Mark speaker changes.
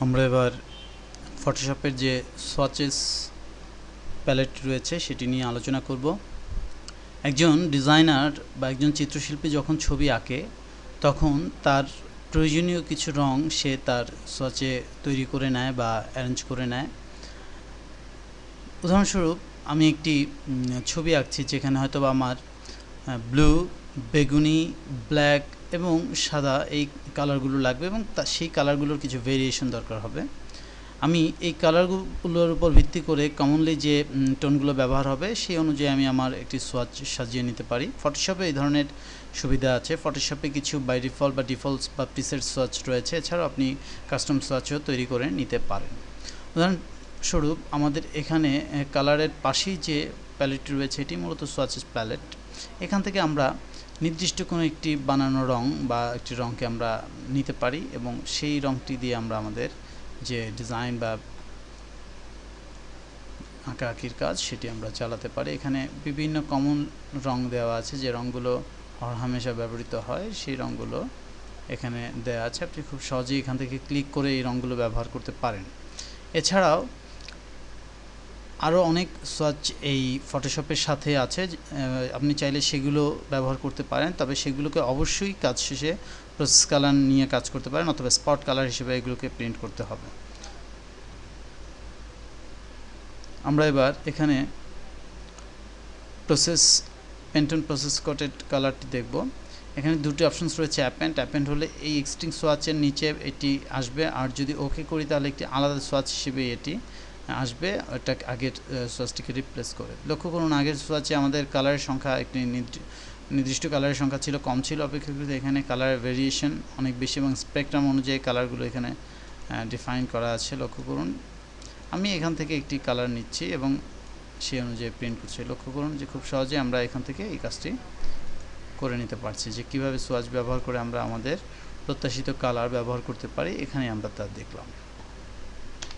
Speaker 1: আমরা এবার ফটোশপের যে সোয়াচেস প্যালেট রয়েছে সেটি নিয়ে আলোচনা করব। একজন ডিজাইনার বা একজন চিত্রশিল্পী যখন ছবি আঁকে তখন তার প্রয়োজনীয় কিছু রং সে তার সোয়াচে তৈরি করে নেয় বা অ্যারেঞ্জ করে নেয়। উদাহরণস্বরূপ আমি একটি ছবি আঁকছি যেখানে হয়তো বা আমার ব্লু, বেগুনি, ব্ল্যাক এবং সাদা এই কালারগুলো লাগবে এবং সেই কালারগুলোর কিছু ভেরিয়েশন দরকার হবে। আমি এই কালারগুলোর উপর ভিত্তি করে কমনলি যে টোনগুলো ব্যবহার হবে সেই অনুযায়ী আমি আমার একটি সোয়াচ সাজিয়ে নিতে পারি। ফটোশপে এই ধরনের সুবিধা আছে। ফটোশপে কিছু বাই ডিফল্ট বা ডিফল্টস বা প্রিসেট সোয়াচ রয়েছে, এছাড়াও আপনি কাস্টম সোয়াচও তৈরি করে নিতে পারেন। উদাহরণস্বরূপ আমাদের এখানে কালারের পাশেই যে প্যালেটটি রয়েছে এটি মূলত সোয়াচেস প্যালেট। এখান থেকে আমরা নির্দিষ্ট কোনো একটি বানানো রং বা একটি রঙকে আমরা নিতে পারি এবং সেই রঙটি দিয়ে আমরা আমাদের যে ডিজাইন বা আঁকাআঁকির কাজ সেটি আমরা চালাতে পারি। এখানে বিভিন্ন কমন রং দেওয়া আছে, যে রঙগুলো হরহামেশা ব্যবহৃত হয় সেই রঙগুলো এখানে দেওয়া আছে। আপনি খুব সহজেই এখান থেকে ক্লিক করে এই রঙগুলো ব্যবহার করতে পারেন। এছাড়াও আরও অনেক সোয়াচ এই ফটোশপের সাথে আছে, আপনি চাইলে সেগুলো ব্যবহার করতে পারেন, তবে সেগুলোকে অবশ্যই কাজ শেষে প্রসেস কালার নিয়ে কাজ করতে পারেন অথবা স্পট কালার হিসেবে এগুলোকে প্রিন্ট করতে হবে। আমরা এবার এখানে পেন্টন প্রসেস কোটেড কালারটি দেখব। এখানে দুটি অপশনস রয়েছে, অ্যাপেন্ড হলে এই এক্সিস্টিং সোয়াচের নিচে এটি আসবে, আর যদি ওকে করি তাহলে একটি আলাদা সোয়াচ হিসেবে এটি আসবে, এটা আগের সোয়াচটিকে রিপ্লেস করে। লক্ষ্য করুন আগের সোয়াচে আমাদের কালারের সংখ্যা একটি নির্দিষ্ট কালারের সংখ্যা ছিল, কম ছিল অপেক্ষাকৃত। এখানে কালারের ভেরিয়েশন অনেক বেশি এবং স্পেকট্রাম অনুযায়ী কালারগুলো এখানে ডিফাইন করা আছে। লক্ষ্য করুন আমি এখান থেকে একটি কালার নিচ্ছি এবং সেই অনুযায়ী প্রিন্ট করছি। লক্ষ্য করুন যে খুব সহজে আমরা এখান থেকে এই কাজটি করে নিতে পারছি, যে কিভাবে সোয়াচ ব্যবহার করে আমরা আমাদের প্রত্যাশিত কালার ব্যবহার করতে পারি। এখানে আমরা তা দেখলাম।